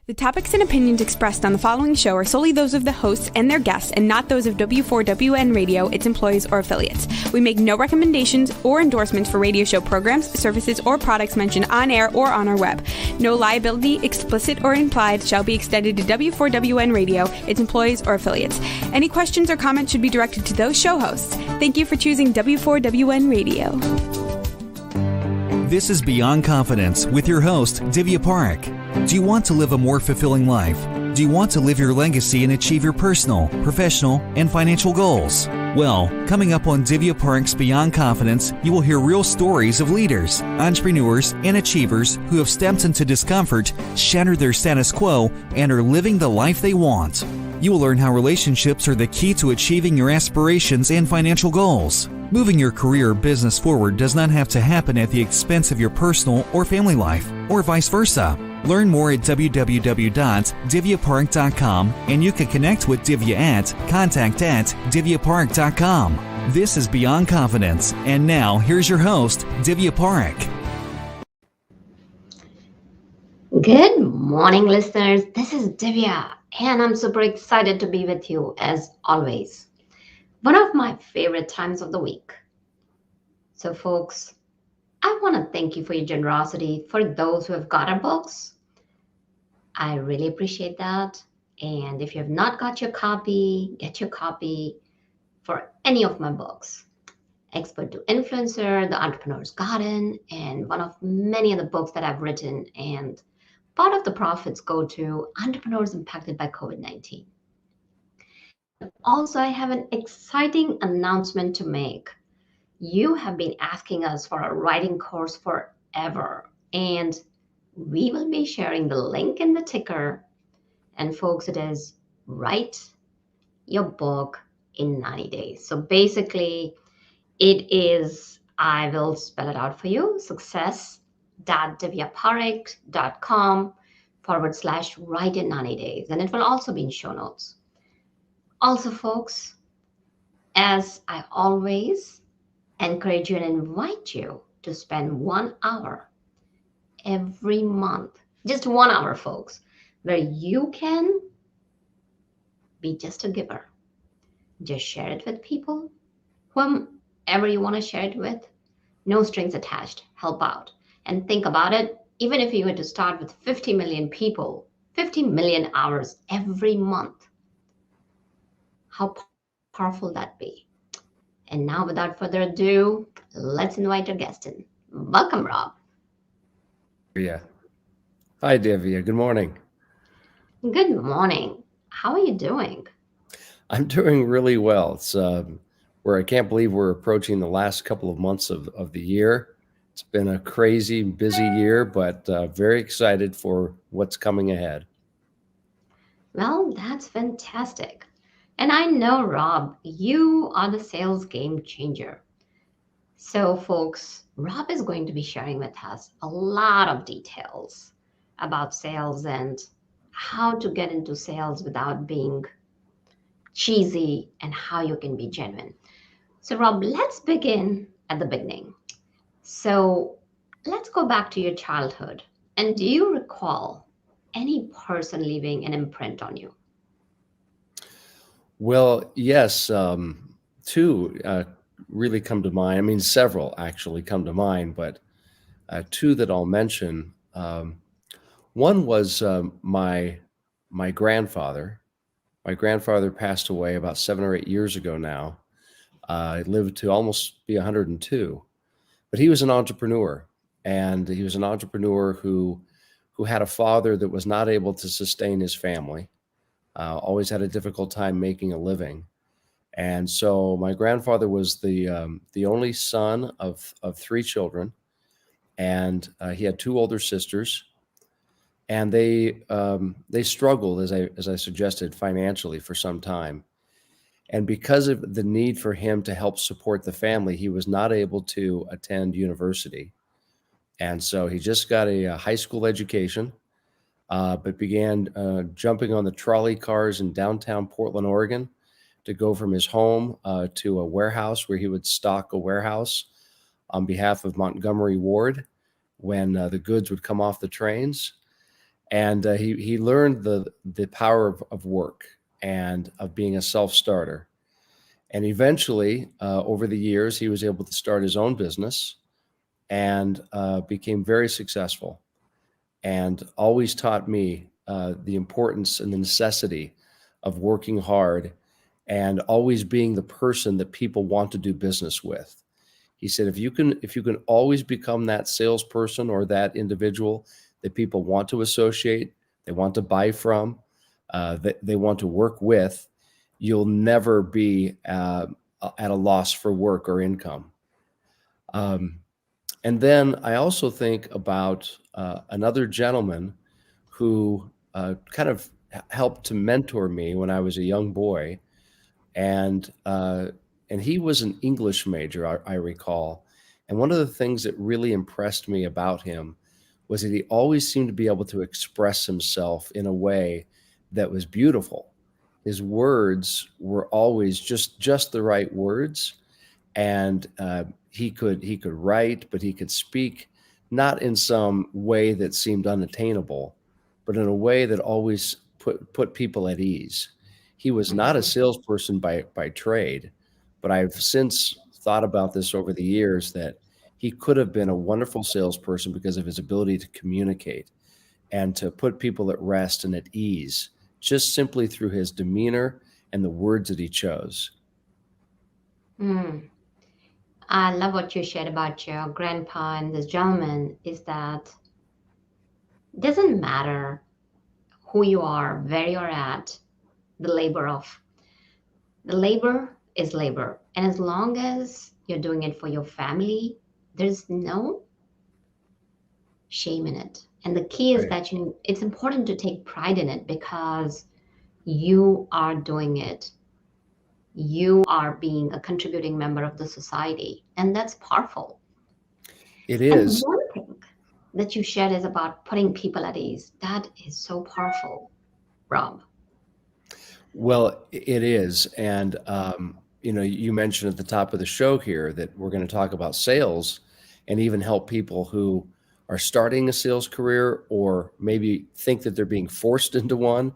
The topics and opinions expressed on the following show are solely those of the hosts and their guests and not those of W4WN Radio, its employees, or affiliates. We make no recommendations or endorsements for radio show programs, services, or products mentioned on air or on our web. No liability, explicit or implied, shall be extended to W4WN Radio, its employees, or affiliates. Any questions or comments should be directed to those show hosts. Thank you for choosing W4WN Radio. This is Beyond Confidence with your host, Divya Parekh. Do you want to live a more fulfilling life? Do you want to live your legacy and achieve your personal, professional, and financial goals? Well, coming up on Divya Parekh's Beyond Confidence, you will hear real stories of leaders, entrepreneurs, and achievers who have stepped into discomfort, shattered their status quo, and are living the life they want. You will learn how relationships are the key to achieving your aspirations and financial goals. Moving your career or business forward does not have to happen at the expense of your personal or family life, or vice versa. Learn more at www.divyaparekh.com, and you can connect with Divya at contact@divyaparekh.com. This is Beyond Confidence, and now here's your host, Divya Parekh. Good morning, listeners. This is Divya, and I'm super excited to be with you as always. One of my favorite times of the week. So, folks, I want to thank you for your generosity for those who have got our books. I really appreciate that. And if you have not got your copy, get your copy for any of my books. Expert to Influencer, The Entrepreneur's Garden, and one of many of the books that I've written. And part of the profits go to entrepreneurs impacted by COVID-19. Also, I have an exciting announcement to make. You have been asking us for a writing course forever, and we will be sharing the link in the ticker. And folks, it is Write Your Book in 90 days. So basically, it is, I will spell it out for you, success.divyaparekh.com/write in 90 days. And it will also be in show notes. Also, folks, as I always encourage you and invite you to spend 1 hour every month, just 1 hour, folks, where you can be just a giver. Just share it with people, whomever you want to share it with, no strings attached, help out. And think about it, even if you were to start with 50 million people, 50 million hours every month, how powerful that be. And now, without further ado, let's invite our guest in. Welcome, Rob. Yeah. Hi, Divya. Good morning. Good morning. How are you doing? I'm doing really well. It's where I can't believe we're approaching the last couple of months of the year. It's been a crazy, busy year, but very excited for what's coming ahead. Well, that's fantastic. And I know, Rob, you are the sales game changer. So, folks, Rob is going to be sharing with us a lot of details about sales and how to get into sales without being cheesy and how you can be genuine. So, Rob, let's begin at the beginning. So, let's go back to your childhood. And do you recall any person leaving an imprint on you? Well, yes, two really come to mind. I mean, several actually come to mind, but two that I'll mention. One was my grandfather. My grandfather passed away about 7 or 8 years ago now. He lived to almost be 102, but he was an entrepreneur, and he was an entrepreneur who had a father that was not able to sustain his family. Always had a difficult time making a living. And so my grandfather was the only son of 3 children, and he had 2 older sisters, and they struggled, as I suggested, financially for some time. And because of the need for him to help support the family, he was not able to attend university. And so he just got a high school education, but began jumping on the trolley cars in downtown Portland, Oregon, to go from his home to a warehouse where he would stock a warehouse on behalf of Montgomery Ward when the goods would come off the trains. And he learned the power of work and of being a self starter. And eventually, over the years, he was able to start his own business and became very successful, and always taught me the importance and the necessity of working hard and always being the person that people want to do business with. He said, if you can always become that salesperson or that individual that people want to associate, they want to buy from, that they want to work with, you'll never be at a loss for work or income. Um, and then I also think about another gentleman who kind of helped to mentor me when I was a young boy, and he was an English major, I recall. And one of the things that really impressed me about him was that he always seemed to be able to express himself in a way that was beautiful. His words were always just the right words, and he could write, but he could speak not in some way that seemed unattainable, but in a way that always put people at ease. He was not a salesperson by trade, but I've since thought about this over the years that he could have been a wonderful salesperson because of his ability to communicate and to put people at rest and at ease, just simply through his demeanor and the words that he chose. Mm. I love what you shared about your grandpa and this gentleman is that it doesn't matter who you are, where you're at, the labor of the labor is labor. And as long as you're doing it for your family, there's no shame in it. And the key is Right. that it's important to take pride in it because you are doing it. You are being a contributing member of the society. And that's powerful. It And is. one thing that you shared is about putting people at ease. That is so powerful, Rob. Well, it is. And, you mentioned at the top of the show here that we're going to talk about sales and even help people who are starting a sales career or maybe think that they're being forced into one.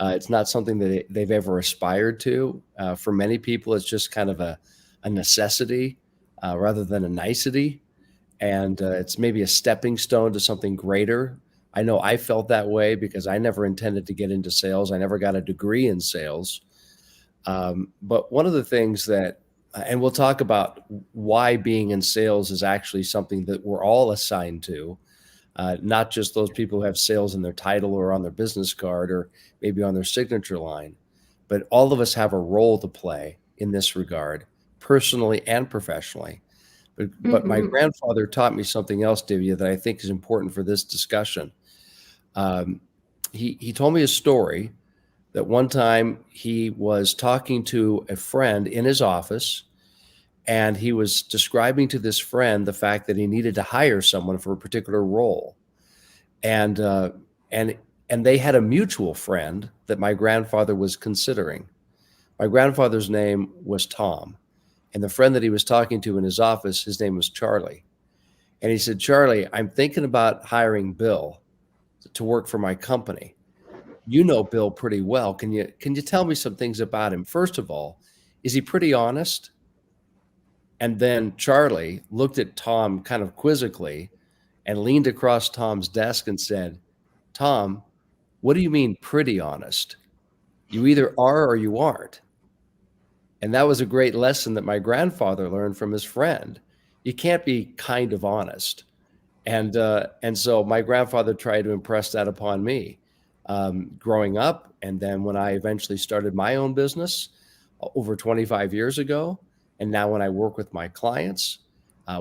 It's not something that they've ever aspired to. For many people, it's just kind of a necessity rather than a nicety. And it's maybe a stepping stone to something greater. I know I felt that way because I never intended to get into sales. I never got a degree in sales. But one of the things that, and we'll talk about why being in sales is actually something that we're all assigned to, not just those people who have sales in their title or on their business card or maybe on their signature line, but all of us have a role to play in this regard, personally and professionally. But my Hmm. grandfather taught me something else, Divya, that I think is important for this discussion. Um, he told me a story that one time he was talking to a friend in his office, and he was describing to this friend the fact that he needed to hire someone for a particular role, and and and they had a mutual friend that my grandfather was considering. My grandfather's name was Tom, and the friend that he was talking to in his office, his name was Charlie. And he said, Charlie, I'm thinking about hiring Bill to work for my company. You know Bill pretty well. Can you tell me some things about him? First of all, is he pretty honest? And then Charlie looked at Tom kind of quizzically and leaned across Tom's desk and said, Tom, what do you mean pretty honest? You either are or you aren't. And that was a great lesson that my grandfather learned from his friend. You can't be kind of honest. And so my grandfather tried to impress that upon me growing up. And then when I eventually started my own business over 25 years ago, and now when I work with my clients,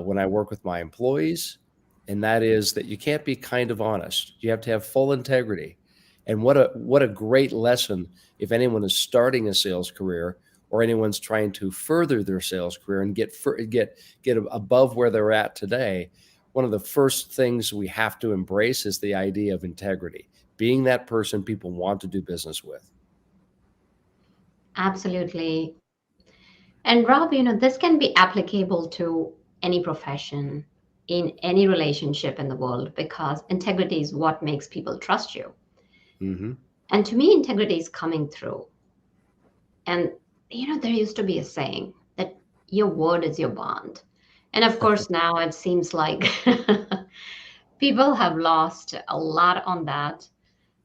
when I work with my employees, and that is that you can't be kind of honest. You have to have full integrity. And what a great lesson if anyone is starting a sales career or anyone's trying to further their sales career and get above where they're at today. One of the first things we have to embrace is the idea of integrity, being that person people want to do business with. Absolutely. And Rob, this can be applicable to any profession. in any relationship in the world because integrity is what makes people trust you. Hmm. And to me, integrity is coming through. And, there used to be a saying that your word is your bond. And of course, now it seems like people have lost a lot on that.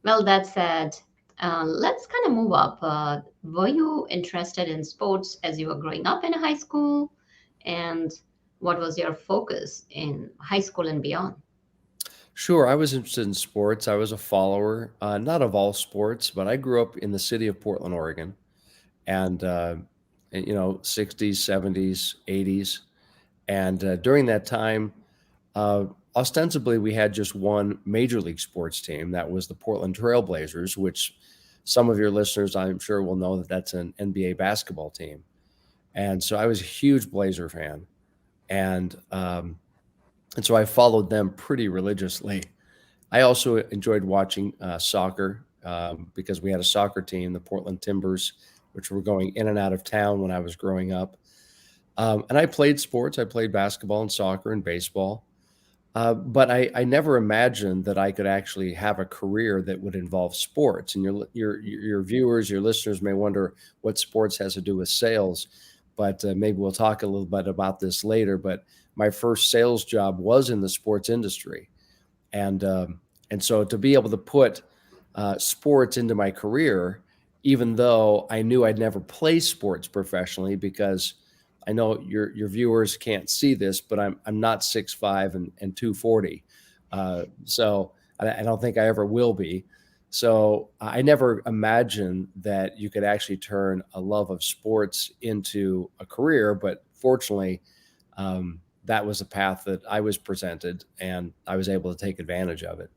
Well, that said, let's kind of move up. Were you interested in sports as you were growing up in high school? And what was your focus in high school and beyond? Sure, I was interested in sports. I was a follower, not of all sports, but I grew up in the city of Portland, Oregon, and, 60s, 70s, 80s. And during that time, uh, ostensibly, we had just one major league sports team. That was the Portland Trailblazers, which some of your listeners, I'm sure, will know that that's an NBA basketball team. And so I was a huge Blazer fan. And, um, and so I followed them pretty religiously. I also enjoyed watching soccer because we had a soccer team, the Portland Timbers, which were going in and out of town when I was growing up. And I played sports. I played basketball and soccer and baseball. But I never imagined that I could actually have a career that would involve sports. And your viewers, your listeners may wonder what sports has to do with sales, but maybe we'll talk a little bit about this later. But my first sales job was in the sports industry, and so to be able to put sports into my career, even though I knew I'd never play sports professionally, because I know your viewers can't see this, but I'm not 6'5" and 240, so I don't think I ever will be. So I never imagined that you could actually turn a love of sports into a career, but fortunately, that was a path that I was presented, and I was able to take advantage of it.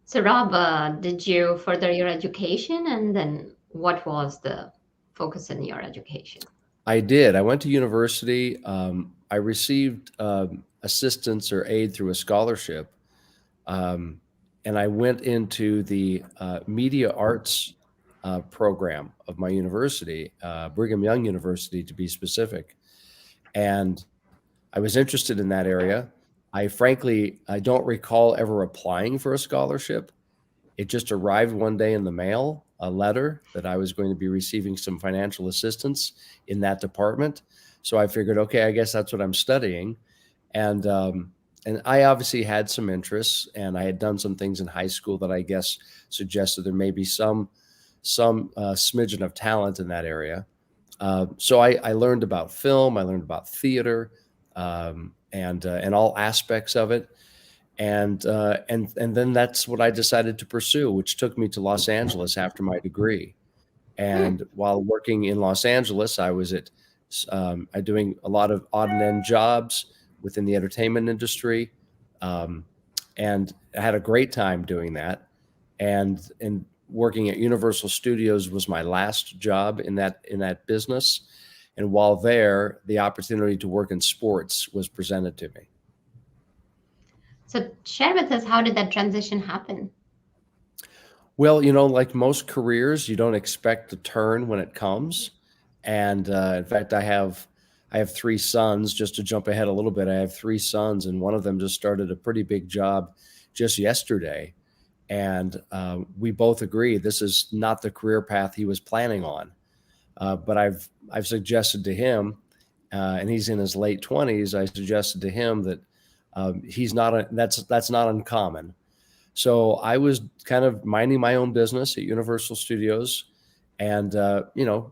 So, Rob, did you further your education? And then what was the focus in your education? I did. I went to university. I received assistance or aid through a scholarship, um, and I went into the media arts program of my university, Brigham Young University to be specific. And I was interested in that area. I don't recall ever applying for a scholarship. It just arrived one day in the mail, a letter that I was going to be receiving some financial assistance in that department. So I figured, okay, I guess that's what I'm studying. And and I obviously had some interests, and I had done some things in high school that I guess suggested there may be some smidgen of talent in that area. So I learned about film, I learned about theater, and all aspects of it, and then that's what I decided to pursue, which took me to Los Angeles after my degree. Hmm. And while working in Los Angeles, I was doing a lot of odd and end jobs within the entertainment industry, um, and I had a great time doing that. And working at Universal Studios was my last job in that business. And while there, the opportunity to work in sports was presented to me. So, share with us, how did that transition happen? Well, like most careers, you don't expect the turn when it comes. And in fact, I have three sons. Just to jump ahead a little bit, I have three sons, and one of them just started a pretty big job just yesterday. And we both agree this is not the career path he was planning on. But I've suggested to him, and he's in his late 20s. I suggested to him that that's not uncommon. So I was kind of minding my own business at Universal Studios, and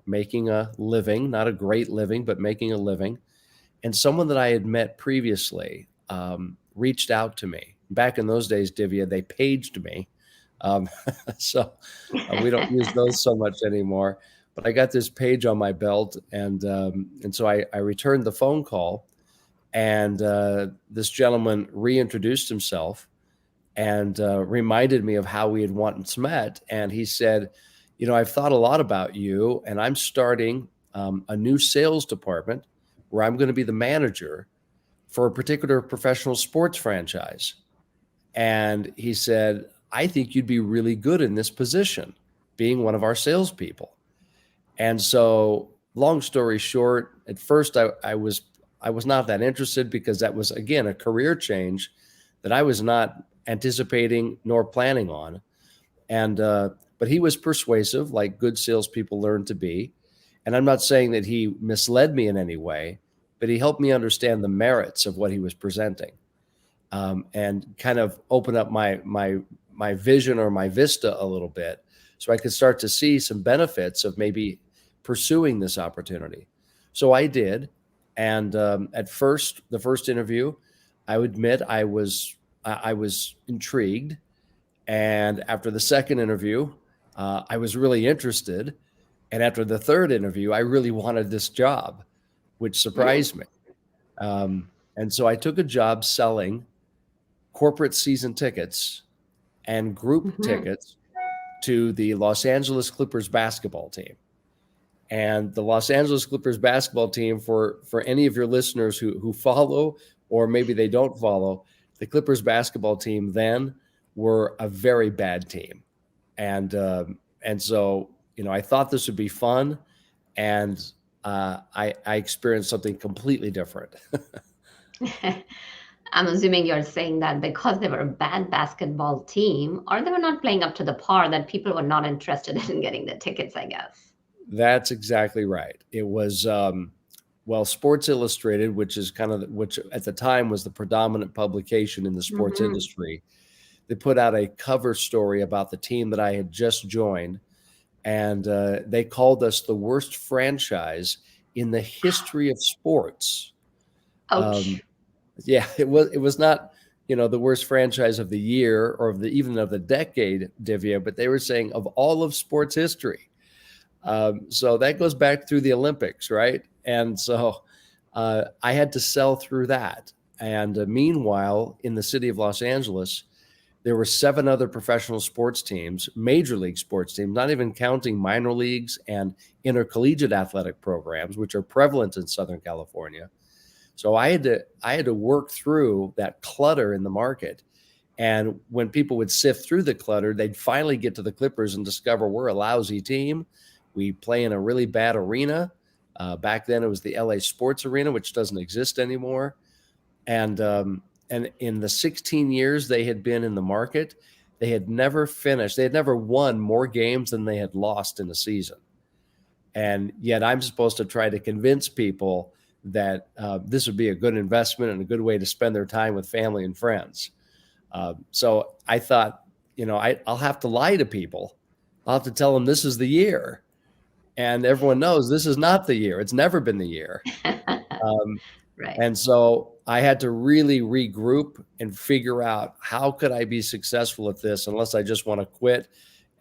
making a living, not a great living, but making a living. And someone that I had met previously reached out to me. Back in those days, Divya, they paged me. Um, so we don't use those so much anymore. But I got this page on my belt, and so I returned the phone call, and this gentleman reintroduced himself and reminded me of how we had once met. And he said, I've thought a lot about you, and I'm starting a new sales department where I'm going to be the manager for a particular professional sports franchise. And he said, I think you'd be really good in this position, being one of our salespeople. And so, long story short, at first I was not that interested because that was, again, a career change that I was not anticipating nor planning on. And but he was persuasive, like good salespeople learn to be. And I'm not saying that he misled me in any way, but he helped me understand the merits of what he was presenting, and kind of open up my vision or my vista a little bit, so I could start to see some benefits of maybe pursuing this opportunity. So I did, and at first, the first interview, I would admit I was intrigued, and after the second interview, I was really interested, and after the third interview, I really wanted this job, which surprised me. And so I took a job selling corporate season tickets and group tickets to the Los Angeles Clippers basketball team. And the Los Angeles Clippers basketball team, for any of your listeners who follow, or maybe they don't follow, the Clippers basketball team then were a very bad team. And so, I thought this would be fun, and I experienced something completely different. I'm assuming you're saying that because they were a bad basketball team, or they were not playing up to the par, that people were not interested in getting the tickets, I guess. That's exactly right. It was, Sports Illustrated, which at the time was the predominant publication in the sports industry. They put out a cover story about the team that I had just joined, and they called us the worst franchise in the history of sports. Ouch. Yeah, it was not, the worst franchise of the year or even of the decade, Divya, but they were saying of all of sports history. So that goes back through the Olympics, right? And so I had to sell through that. And meanwhile, in the city of Los Angeles, there were 7 other professional sports teams, major league sports teams, not even counting minor leagues and intercollegiate athletic programs, which are prevalent in Southern California. So I had to work through that clutter in the market. And when people would sift through the clutter, they'd finally get to the Clippers and discover we're a lousy team. We play in a really bad arena. Back then it was the LA Sports Arena, which doesn't exist anymore. And in the 16 years they had been in the market, they had never won more games than they had lost in a season. And yet I'm supposed to try to convince people that this would be a good investment and a good way to spend their time with family and friends. So I thought, I'll have to lie to people. I'll have to tell them this is the year. And everyone knows this is not the year. It's never been the year. Right. And so I had to really regroup and figure out how could I be successful at this unless I just want to quit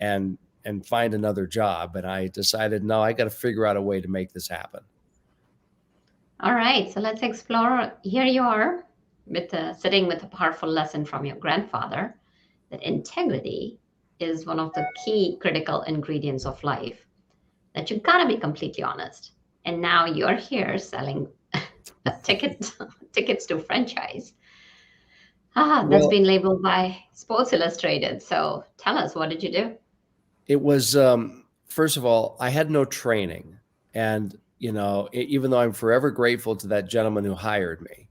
and find another job. And I decided, no, I got to figure out a way to make this happen. All right, so let's explore. Here you are sitting with a powerful lesson from your grandfather, that integrity is one of the key critical ingredients of life, that you gotta be completely honest. And now you're here selling tickets to franchise. That's been labeled by Sports Illustrated. So tell us, what did you do? It was, first of all, I had no training. And even though I'm forever grateful to that gentleman who hired me,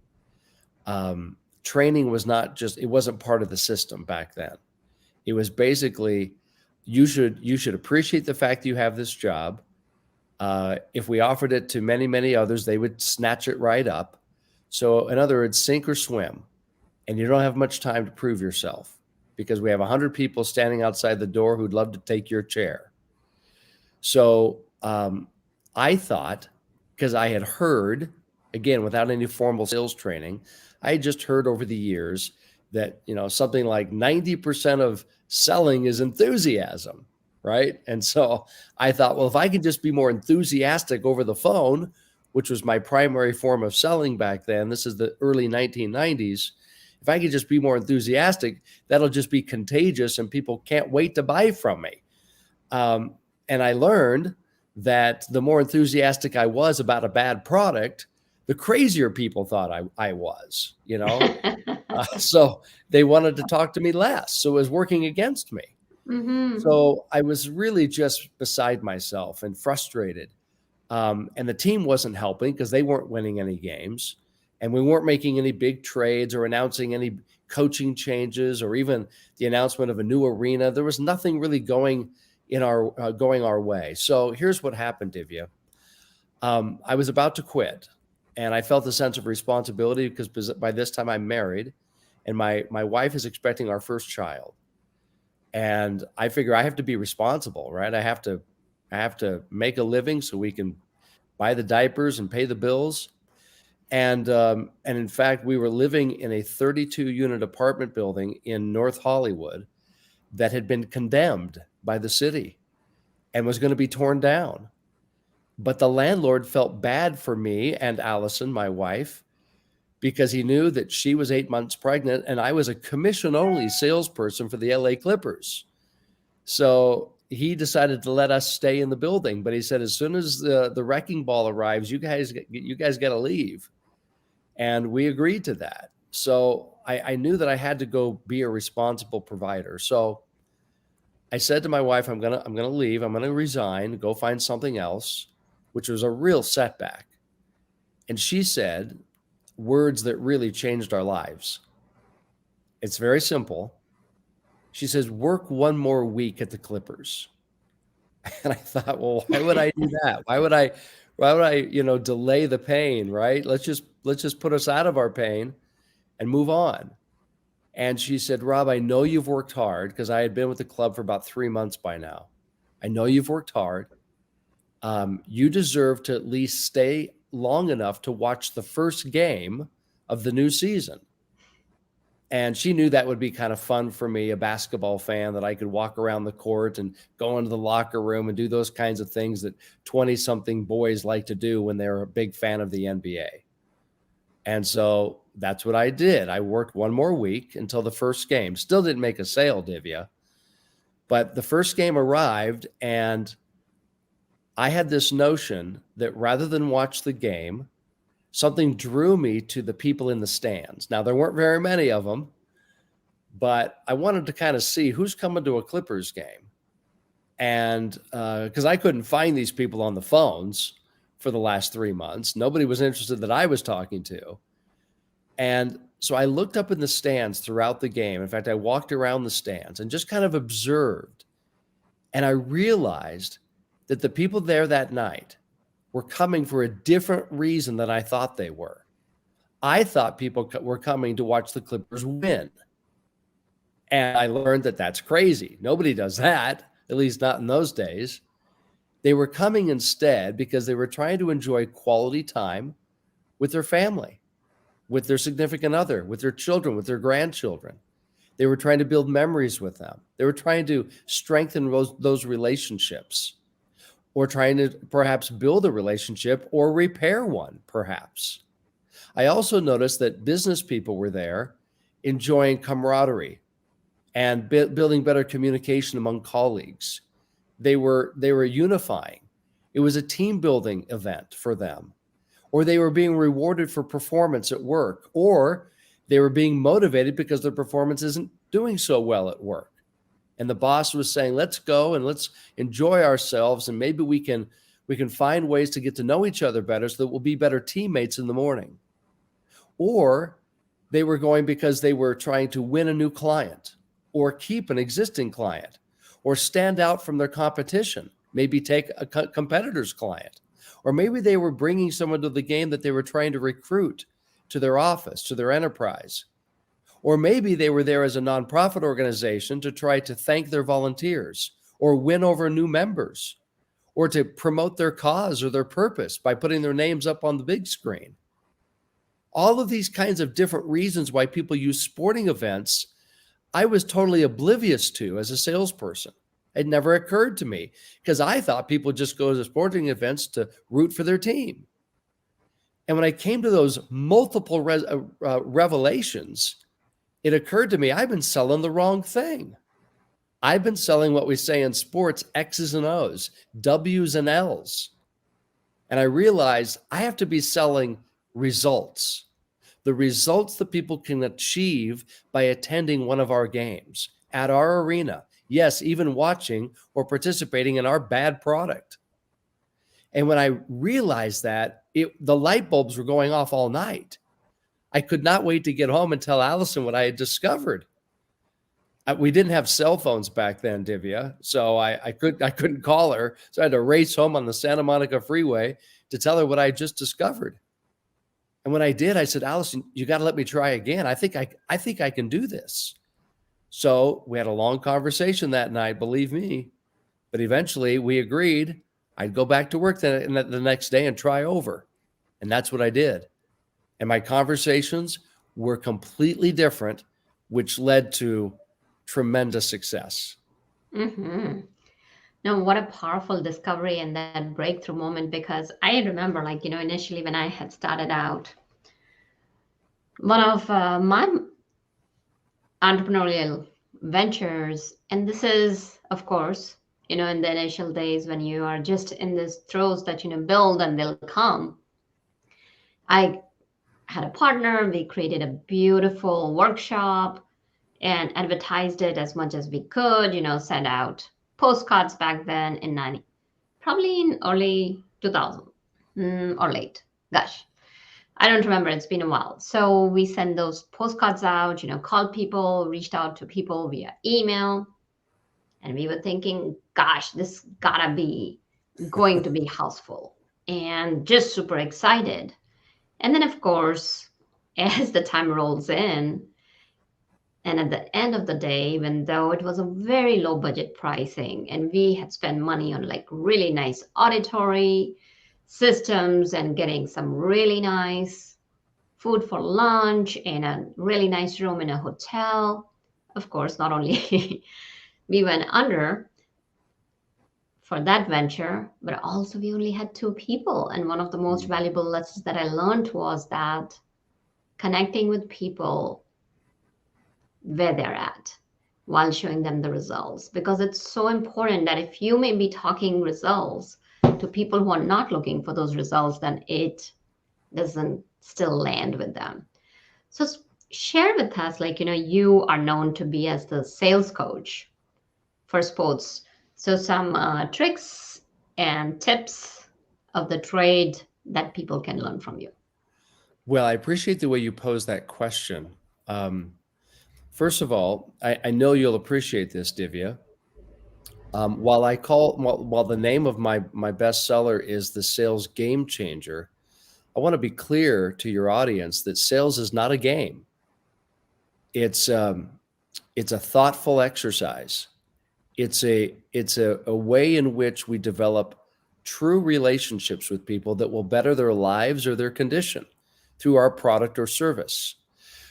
training was it wasn't part of the system back then. It was basically, you should appreciate the fact that you have this job. If we offered it to many, many others, they would snatch it right up. So in other words, sink or swim. And you don't have much time to prove yourself because we have 100 people standing outside the door who'd love to take your chair. So, I thought, because I had heard, again, without any formal sales training, I had just heard over the years that, something like 90% of selling is enthusiasm, right? And so I thought, well, if I could just be more enthusiastic over the phone, which was my primary form of selling back then, this is the early 1990s, if I could just be more enthusiastic, that'll just be contagious and people can't wait to buy from me. And I learned that the more enthusiastic I was about a bad product, the crazier people thought I was, so they wanted to talk to me less. So it was working against me. So I was really just beside myself and frustrated. And the team wasn't helping because they weren't winning any games. And we weren't making any big trades or announcing any coaching changes or even the announcement of a new arena. There was nothing really going our way. So here's what happened, Divya. I was about to quit, and I felt a sense of responsibility because by this time I'm married, and my wife is expecting our first child. And I figure I have to be responsible, right? I have to make a living so we can buy the diapers and pay the bills. And in fact, we were living in a 32-unit apartment building in North Hollywood that had been condemned by the city and was going to be torn down. But the landlord felt bad for me and Allison, my wife, because he knew that she was 8 months pregnant and I was a commission-only salesperson for the LA Clippers. So he decided to let us stay in the building, but he said, as soon as the wrecking ball arrives, you guys got to leave. And we agreed to that. So I knew that I had to go be a responsible provider. So I said to my wife, I'm gonna leave. I'm gonna resign, go find something else, which was a real setback. And she said words that really changed our lives. It's very simple. She says, work one more week at the Clippers. And I thought, well, why would I do that? Why would I, delay the pain, right? Let's just put us out of our pain and move on. And she said, Rob, I know you've worked hard, because I had been with the club for about 3 months by now. I know you've worked hard. You deserve to at least stay long enough to watch the first game of the new season. And she knew that would be kind of fun for me, a basketball fan, that I could walk around the court and go into the locker room and do those kinds of things that 20-something boys like to do when they're a big fan of the NBA. And so that's what I did. I worked one more week until the first game. Still didn't make a sale, Divya. But the first game arrived, and I had this notion that rather than watch the game, something drew me to the people in the stands. Now, there weren't very many of them, but I wanted to kind of see who's coming to a Clippers game. And because I couldn't find these people on the phones for the last 3 months. Nobody was interested that I was talking to. And so I looked up in the stands throughout the game. In fact, I walked around the stands and just kind of observed. And I realized that the people there that night were coming for a different reason than I thought they were. I thought people were coming to watch the Clippers win. And I learned that that's crazy. Nobody does that, at least not in those days. They were coming instead because they were trying to enjoy quality time with their family, with their significant other, with their children, with their grandchildren. They were trying to build memories with them. They were trying to strengthen those relationships, or trying to perhaps build a relationship or repair one, perhaps. I also noticed that business people were there enjoying camaraderie and building better communication among colleagues. They were unifying. It was a team building event for them. Or they were being rewarded for performance at work, or they were being motivated because their performance isn't doing so well at work. And the boss was saying, let's go and let's enjoy ourselves, and maybe we can find ways to get to know each other better so that we'll be better teammates in the morning. Or they were going because they were trying to win a new client, or keep an existing client, or stand out from their competition, maybe take a competitor's client. Or maybe they were bringing someone to the game that they were trying to recruit to their office, to their enterprise. Or maybe they were there as a nonprofit organization to try to thank their volunteers, or win over new members, or to promote their cause or their purpose by putting their names up on the big screen. All of these kinds of different reasons why people use sporting events, I was totally oblivious to as a salesperson. It never occurred to me, because I thought people just go to sporting events to root for their team. And when I came to those multiple revelations, it occurred to me, I've been selling the wrong thing. I've been selling what we say in sports, X's and O's, W's and L's. And I realized I have to be selling results. The results that people can achieve by attending one of our games at our arena. Yes, even watching or participating in our bad product. And when I realized that, the light bulbs were going off all night. I could not wait to get home and tell Allison what I had discovered. We didn't have cell phones back then, Divya, so I couldn't call her. So I had to race home on the Santa Monica freeway to tell her what I just discovered. And when I did, I said, Allison, you got to let me try again. I think I can do this. So we had a long conversation that night, believe me. But eventually we agreed I'd go back to work the next day and try over. And that's what I did. And my conversations were completely different, which led to tremendous success. Mm-hmm. No, what a powerful discovery and that breakthrough moment, because I remember, like, initially when I had started out, one of my entrepreneurial ventures, and this is, of course, in the initial days when you are just in this throes that, build and they'll come. I had a partner, we created a beautiful workshop and advertised it as much as we could, sent out postcards back then probably in early 2000 or late. Gosh, I don't remember. It's been a while. So we sent those postcards out, called people, reached out to people via email. And we were thinking, gosh, this gotta be going to be houseful, and just super excited. And then, of course, as the time rolls in, and at the end of the day, even though it was a very low budget pricing and we had spent money on like really nice auditory systems and getting some really nice food for lunch in a really nice room in a hotel, of course, not only we went under for that venture, but also we only had 2 people. And one of the most valuable lessons that I learned was that connecting with people where they're at while showing them the results, because it's so important that if you may be talking results to people who are not looking for those results, then it doesn't still land with them. So share with us, like, you are known to be as the sales coach for sports. So some tricks and tips of the trade that people can learn from you. Well, I appreciate the way you pose that question. First of all, I know you'll appreciate this, Divya. While the name of my bestseller is The Sales Game Changer, I want to be clear to your audience that sales is not a game. It's a thoughtful exercise. It's a way in which we develop true relationships with people that will better their lives or their condition through our product or service.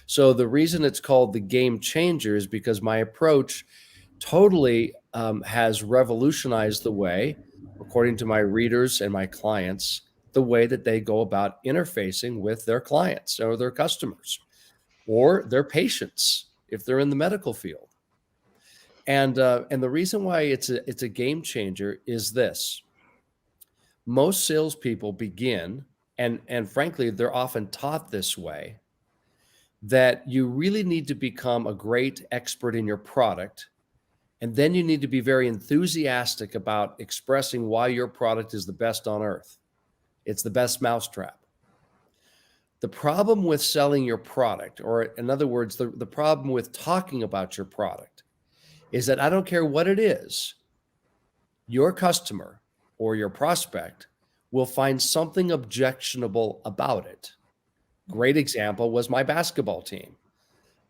So the reason it's called the Game Changer is because my approach totally has revolutionized the way, according to my readers and my clients, the way that they go about interfacing with their clients or their customers or their patients if they're in the medical field. And the reason why it's a game changer is this. Most salespeople begin, and frankly, they're often taught this way, that you really need to become a great expert in your product. And then you need to be very enthusiastic about expressing why your product is the best on earth. It's the best mousetrap. The problem with selling your product, or in other words, the problem with talking about your product, is that I don't care what it is, your customer or your prospect will find something objectionable about it. Great example was my basketball team.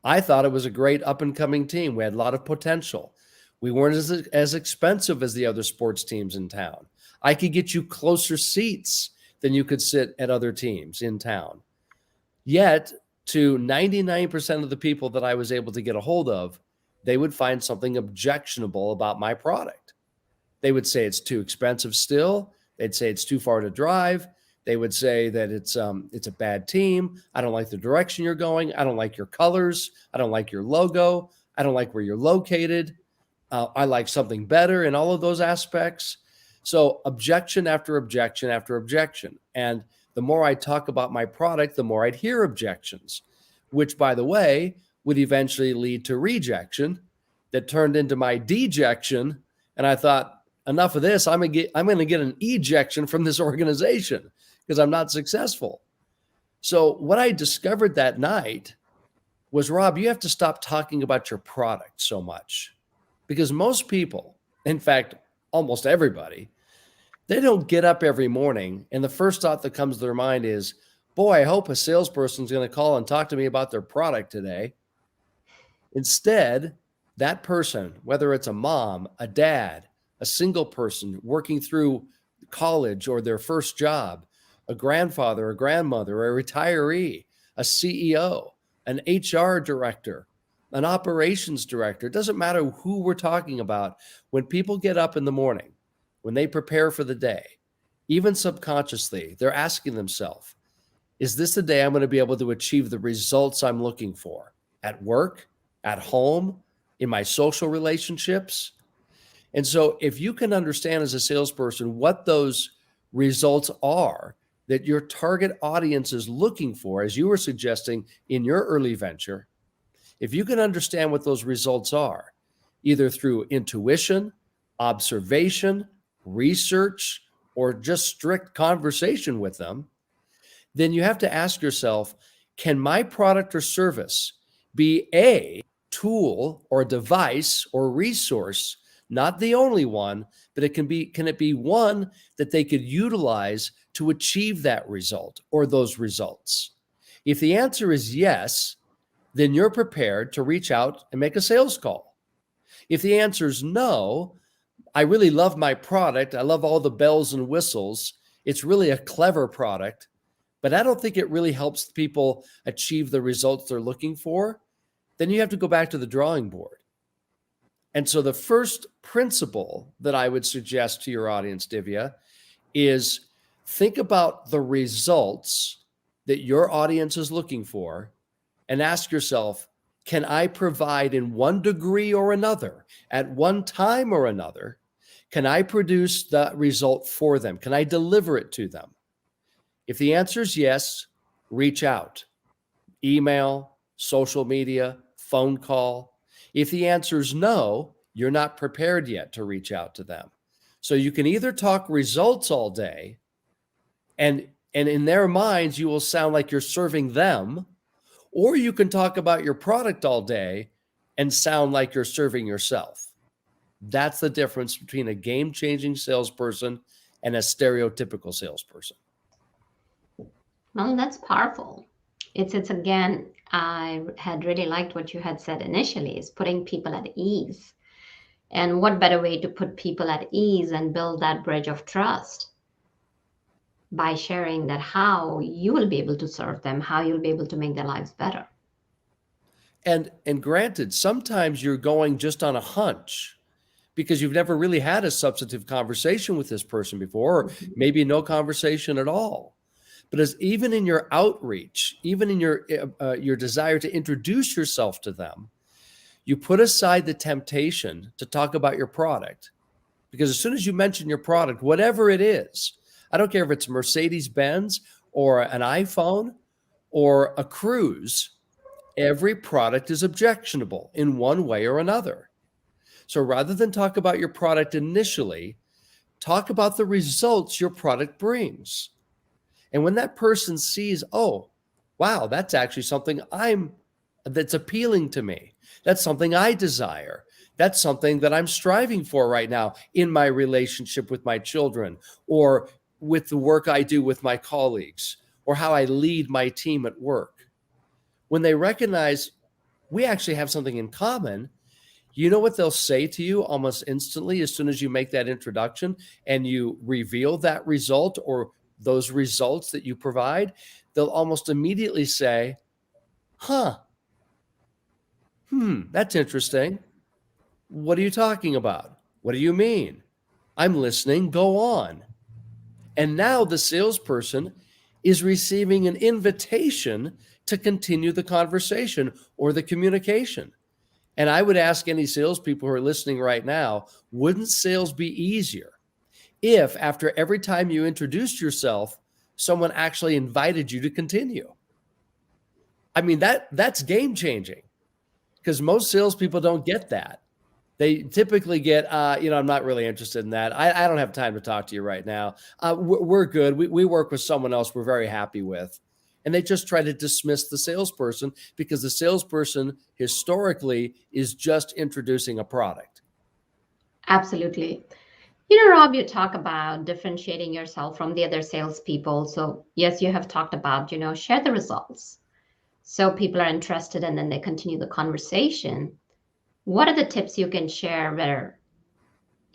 I thought it was a great up-and-coming team. We had a lot of potential. We weren't as expensive as the other sports teams in town. I could get you closer seats than you could sit at other teams in town. Yet, to 99% of the people that I was able to get a hold of, they would find something objectionable about my product. They would say it's too expensive still. They'd say it's too far to drive. They would say that it's a bad team. I don't like the direction you're going. I don't like your colors. I don't like your logo. I don't like where you're located. I like something better in all of those aspects. So objection after objection after objection. And the more I talk about my product, the more I'd hear objections, which, by the way, would eventually lead to rejection that turned into my dejection. And I thought, enough of this. I'm going to get an ejection from this organization because I'm not successful. So what I discovered that night was, Rob, you have to stop talking about your product so much, because most people, in fact, almost everybody, they don't get up every morning and the first thought that comes to their mind is, boy, I hope a salesperson is going to call and talk to me about their product today. Instead, that person, whether it's a mom, a dad, a single person working through college or their first job, a grandfather, a grandmother, a retiree, a CEO, an HR director, an operations director, it doesn't matter who we're talking about. When people get up in the morning, when they prepare for the day, even subconsciously, they're asking themselves, is this the day I'm going to be able to achieve the results I'm looking for at work, at home, in my social relationships? And so if you can understand as a salesperson what those results are that your target audience is looking for, as you were suggesting in your early venture, if you can understand what those results are, either through intuition, observation, research, or just strict conversation with them, then you have to ask yourself, can my product or service be a tool or device or resource, not the only one, but can it be one that they could utilize to achieve that result or those results? If the answer is yes, then you're prepared to reach out and make a sales call. If the answer is no, I really love my product, I love all the bells and whistles, it's really a clever product, but I don't think it really helps people achieve the results they're looking for, then you have to go back to the drawing board. And so the first principle that I would suggest to your audience, Divya, is think about the results that your audience is looking for and ask yourself, can I provide in one degree or another, at one time or another, can I produce that result for them? Can I deliver it to them? If the answer is yes, reach out. Email, social media, phone call. If the answer is no, you're not prepared yet to reach out to them. So you can either talk results all day, and in their minds, you will sound like you're serving them, or you can talk about your product all day and sound like you're serving yourself. That's the difference between a game-changing salesperson and a stereotypical salesperson. Well, that's powerful. It's again, I had really liked what you had said initially, is putting people at ease. And what better way to put people at ease and build that bridge of trust by sharing that how you will be able to serve them, how you'll be able to make their lives better. And granted, sometimes you're going just on a hunch because you've never really had a substantive conversation with this person before, or maybe no conversation at all. But as even in your outreach, even in your desire to introduce yourself to them, you put aside the temptation to talk about your product. Because as soon as you mention your product, whatever it is, I don't care if it's Mercedes-Benz or an iPhone or a cruise, every product is objectionable in one way or another. So rather than talk about your product initially, talk about the results your product brings. And when that person sees, oh, wow, that's actually something that's appealing to me. That's something I desire. That's something that I'm striving for right now in my relationship with my children, or with the work I do with my colleagues, or how I lead my team at work. When they recognize we actually have something in common, you know what they'll say to you almost instantly as soon as you make that introduction and you reveal that result or those results that you provide? They'll almost immediately say, that's interesting. What are you talking about? What do you mean? I'm listening. Go on. And now the salesperson is receiving an invitation to continue the conversation or the communication. And I would ask any salespeople who are listening right now, wouldn't sales be easier if after every time you introduced yourself, someone actually invited you to continue? I mean, that's game changing, because most salespeople don't get that. They typically get, I'm not really interested in that. I don't have time to talk to you right now. We're good. We work with someone else we're very happy with. And they just try to dismiss the salesperson because the salesperson historically is just introducing a product. Absolutely. You know, Rob, you talk about differentiating yourself from the other salespeople. So, yes, you have talked about, share the results. So people are interested and then they continue the conversation. What are the tips you can share where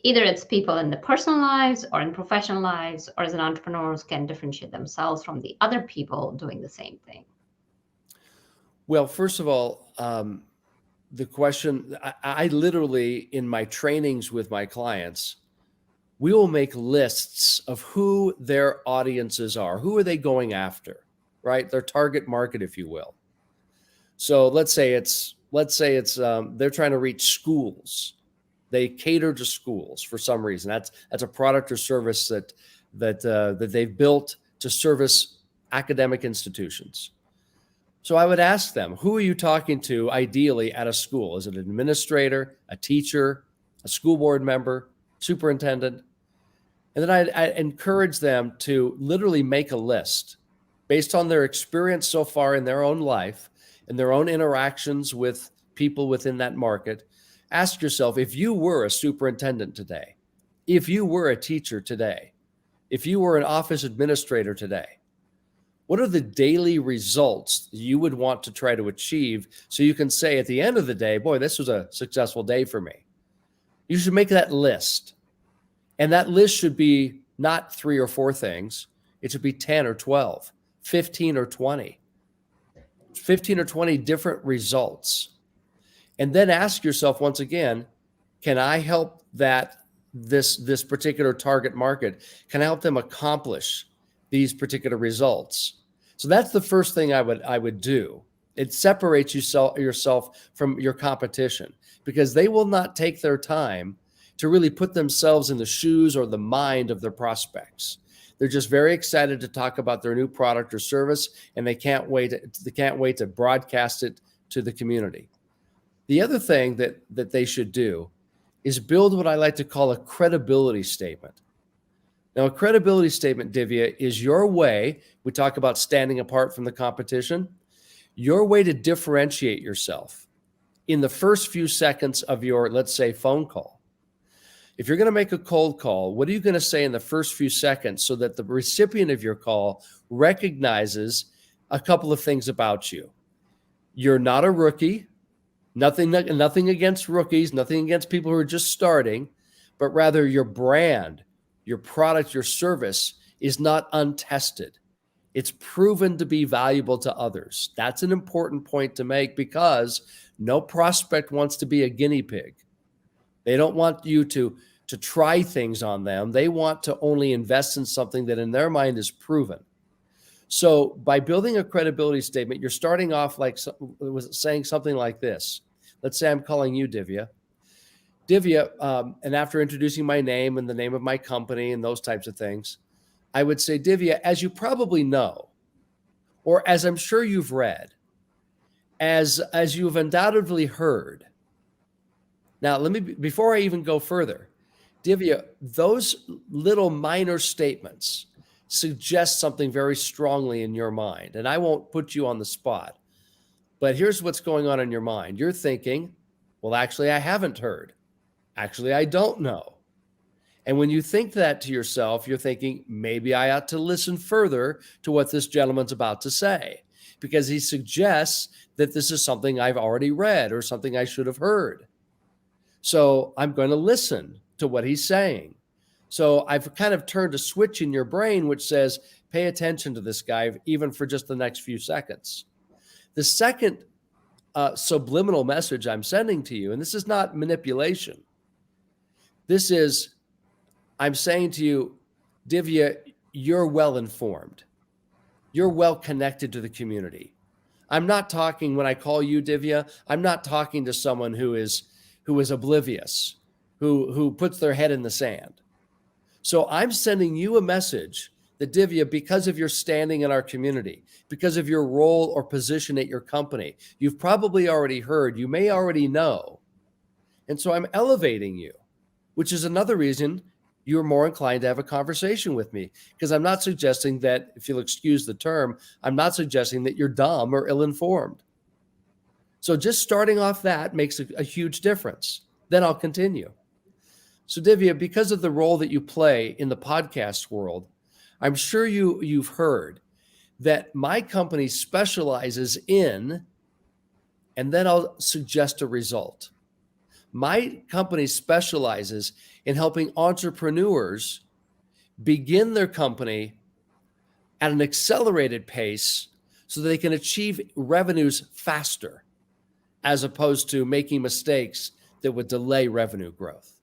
either it's people in the personal lives or in professional lives, or as an entrepreneurs can differentiate themselves from the other people doing the same thing? Well, first of all, the question, I literally, in my trainings with my clients, we will make lists of who their audiences are. Who are they going after, right? Their target market, if you will. So let's say it's they're trying to reach schools. They cater to schools for some reason. That's a product or service that they've built to service academic institutions. So I would ask them, who are you talking to ideally at a school? Is it an administrator, a teacher, a school board member, superintendent? And then I encourage them to literally make a list based on their experience so far in their own life and their own interactions with people within that market. Ask yourself, if you were a superintendent today, if you were a teacher today, if you were an office administrator today, what are the daily results you would want to try to achieve so you can say at the end of the day, boy, this was a successful day for me? You should make that list. And that list should be not 3 or 4 things. It should be 10 or 12, 15 or 20, 15 or 20 different results. And then ask yourself once again, can I help this particular target market? Can I help them accomplish these particular results? So that's the first thing I would do. It separates yourself from your competition because they will not take their time to really put themselves in the shoes or the mind of their prospects. They're just very excited to talk about their new product or service, and they can't wait to broadcast it to the community. The other thing that they should do is build what I like to call a credibility statement. Now, a credibility statement, Divya, is your way, we talk about standing apart from the competition, your way to differentiate yourself in the first few seconds of your, let's say, phone call. If you're going to make a cold call, what are you going to say in the first few seconds so that the recipient of your call recognizes a couple of things about you? You're not a rookie. Nothing against rookies, nothing against people who are just starting, but rather your brand, your product, your service is not untested. It's proven to be valuable to others. That's an important point to make because no prospect wants to be a guinea pig. They don't want you to try things on them. They want to only invest in something that in their mind is proven. So by building a credibility statement, you're starting off saying something like this. Let's say I'm calling you Divya. Divya, and after introducing my name and the name of my company and those types of things, I would say, Divya, as you probably know, or as I'm sure you've read, as you've undoubtedly heard. Now, before I even go further, Divya, those little minor statements suggest something very strongly in your mind. And I won't put you on the spot, but here's what's going on in your mind. You're thinking, well, actually, I haven't heard. Actually, I don't know. And when you think that to yourself, you're thinking, maybe I ought to listen further to what this gentleman's about to say, because he suggests that this is something I've already read or something I should have heard. So I'm going to listen to what he's saying. So I've kind of turned a switch in your brain, which says, pay attention to this guy, even for just the next few seconds. The second subliminal message I'm sending to you, and this is not manipulation. This is, I'm saying to you, Divya, you're well-informed. You're well-connected to the community. I'm not talking, when I call you Divya, I'm not talking to someone who is oblivious, who puts their head in the sand. So I'm sending you a message that, Divya, because of your standing in our community, because of your role or position at your company, you've probably already heard, you may already know And so I'm elevating you, which is another reason you're more inclined to have a conversation with me, because I'm not suggesting that, if you'll excuse the term, I'm not suggesting that you're dumb or ill-informed. So just starting off that makes a huge difference. Then I'll continue. So Divya, because of the role that you play in the podcast world, I'm sure you've heard that my company specializes in, and then I'll suggest a result. My company specializes in helping entrepreneurs begin their company at an accelerated pace so that they can achieve revenues faster, as opposed to making mistakes that would delay revenue growth.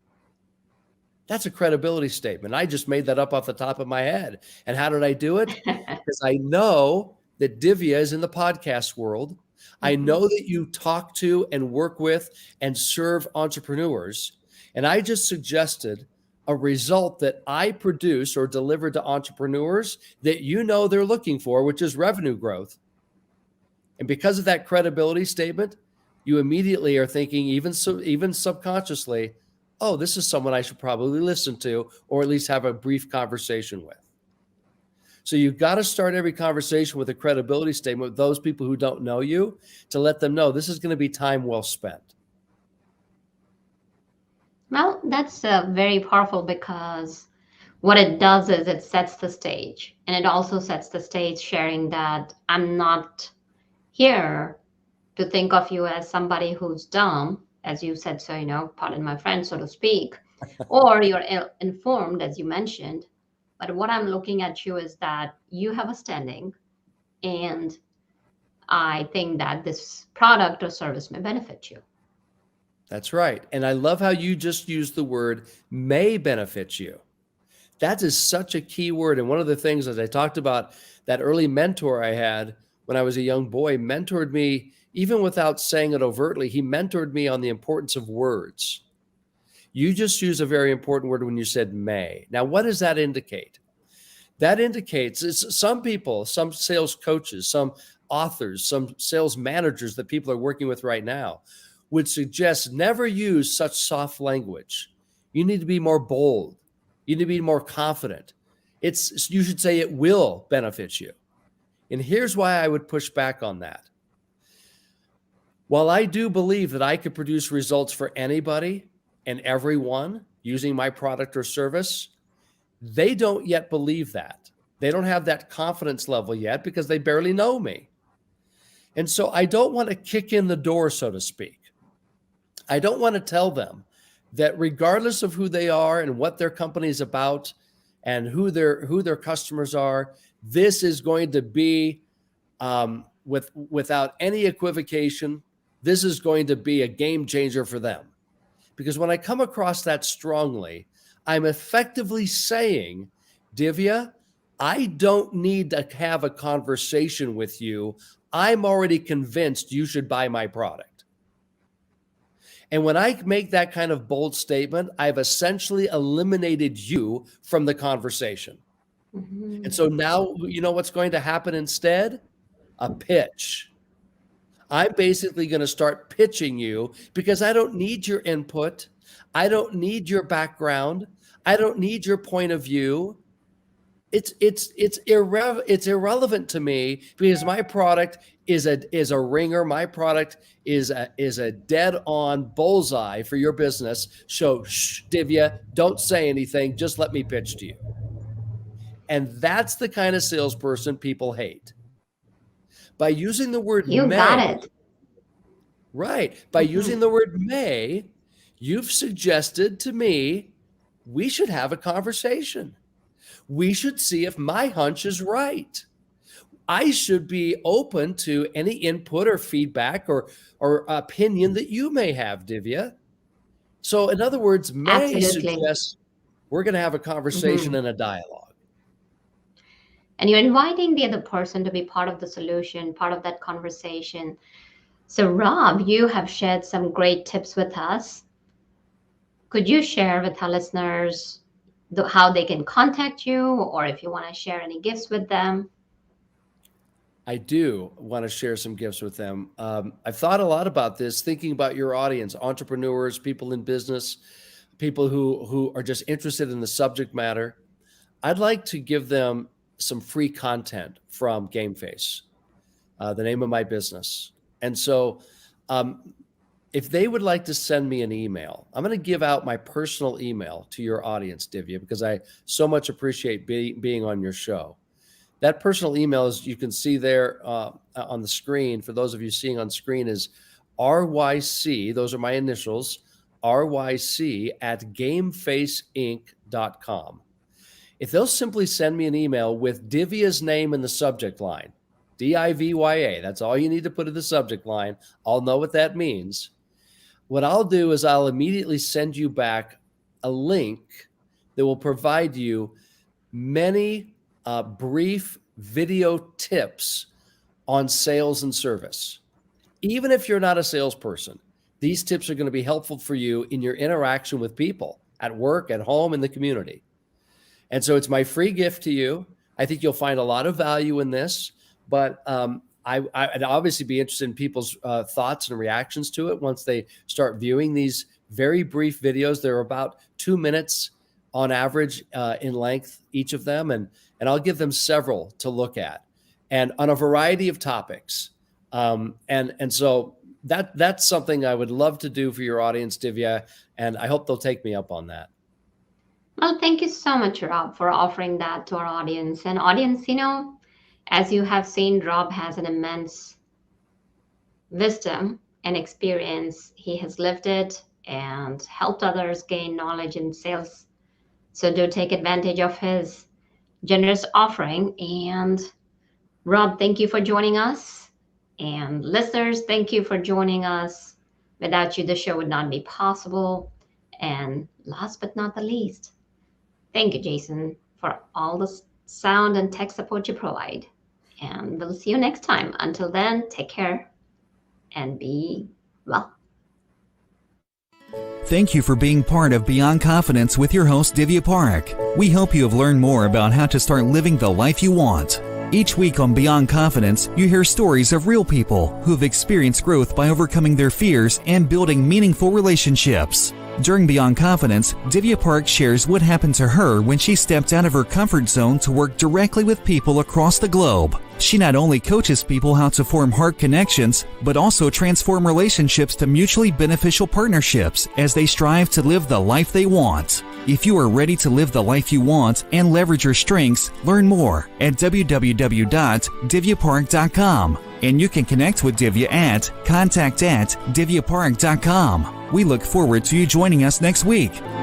That's a credibility statement. I just made that up off the top of my head. And how did I do it? Because I know that Divya is in the podcast world. I know that you talk to and work with and serve entrepreneurs. And I just suggested a result that I produce or deliver to entrepreneurs that you know they're looking for, which is revenue growth. And because of that credibility statement, you immediately are thinking, even subconsciously, oh, this is someone I should probably listen to, or at least have a brief conversation with. So you've got to start every conversation with a credibility statement with those people who don't know you, to let them know this is going to be time well spent. Well, that's very powerful, because what it does is it sets the stage. And it also sets the stage sharing that I'm not here to think of you as somebody who's dumb, as you said, so, pardon my French, so to speak, or you're ill-informed, as you mentioned. But what I'm looking at you is that you have a standing, and I think that this product or service may benefit you. That's right. And I love how you just used the word may benefit you. That is such a key word. And one of the things, as I talked about, that early mentor I had when I was a young boy mentored me, even without saying it overtly. He mentored me on the importance of words. You just used a very important word when you said may. Now, what does that indicate? That indicates some people, some sales coaches, some authors, some sales managers that people are working with right now would suggest never use such soft language. You need to be more bold. You need to be more confident. You should say it will benefit you. And here's why I would push back on that. While I do believe that I could produce results for anybody and everyone using my product or service, they don't yet believe that. They don't have that confidence level yet because they barely know me. And so I don't want to kick in the door, so to speak. I don't want to tell them that regardless of who they are and what their company is about and who their customers are, this is going to be without any equivocation, this is going to be a game changer for them. Because when I come across that strongly, I'm effectively saying, Divya, I don't need to have a conversation with you. I'm already convinced you should buy my product. And when I make that kind of bold statement, I've essentially eliminated you from the conversation. Mm-hmm. And so now, you know what's going to happen instead? A pitch. I'm basically going to start pitching you because I don't need your input. I don't need your background. I don't need your point of view. It's irrelevant to me because my product is a ringer. My product is a dead on bullseye for your business. So shh, Divya, don't say anything. Just let me pitch to you. And that's the kind of salesperson people hate. By using the word you may, got it. Right. By using the word may, you've suggested to me we should have a conversation. We should see if my hunch is right. I should be open to any input or feedback or opinion that you may have, Divya. So in other words, may suggests we're going to have a conversation and a dialogue. And you're inviting the other person to be part of the solution, part of that conversation. So Rob, you have shared some great tips with us. Could you share with our listeners the, how they can contact you, or if you want to share any gifts with them? I do want to share some gifts with them. I've thought a lot about this, thinking about your audience, entrepreneurs, people in business, people who are just interested in the subject matter. I'd like to give them some free content from GameFace, the name of my business. And so if they would like to send me an email, I'm going to give out my personal email to your audience, Divya, because I so much appreciate being on your show. That personal email, is you can see there on the screen, for those of you seeing on screen, is RYC, those are my initials, RYC@gamefaceinc.com. If they'll simply send me an email with Divya's name in the subject line, DIVYA, that's all you need to put in the subject line. I'll know what that means. What I'll do is I'll immediately send you back a link that will provide you many brief video tips on sales and service. Even if you're not a salesperson, these tips are going to be helpful for you in your interaction with people at work, at home, in the community. And so it's my free gift to you. I think you'll find a lot of value in this, but I'd obviously be interested in people's thoughts and reactions to it once they start viewing these very brief videos. They're about 2 minutes on average in length, each of them. And I'll give them several to look at, and on a variety of topics. And so that's something I would love to do for your audience, Divya, and I hope they'll take me up on that. Well, thank you so much, Rob, for offering that to our audience. And audience, as you have seen, Rob has an immense wisdom and experience. He has lived it and helped others gain knowledge in sales. So do take advantage of his generous offering. And Rob, thank you for joining us. And listeners, thank you for joining us. Without you, the show would not be possible. And last but not the least, thank you, Jason, for all the sound and tech support you provide. And we'll see you next time. Until then, take care and be well. Thank you for being part of Beyond Confidence with your host, Divya Parekh. We hope you have learned more about how to start living the life you want. Each week on Beyond Confidence, you hear stories of real people who have experienced growth by overcoming their fears and building meaningful relationships. During Beyond Confidence, Divya Parekh shares what happened to her when she stepped out of her comfort zone to work directly with people across the globe. She not only coaches people how to form heart connections, but also transform relationships to mutually beneficial partnerships as they strive to live the life they want. If you are ready to live the life you want and leverage your strengths, learn more at www.divyaparekh.com. And you can connect with Divya at contact@divyaparekh.com. We look forward to you joining us next week.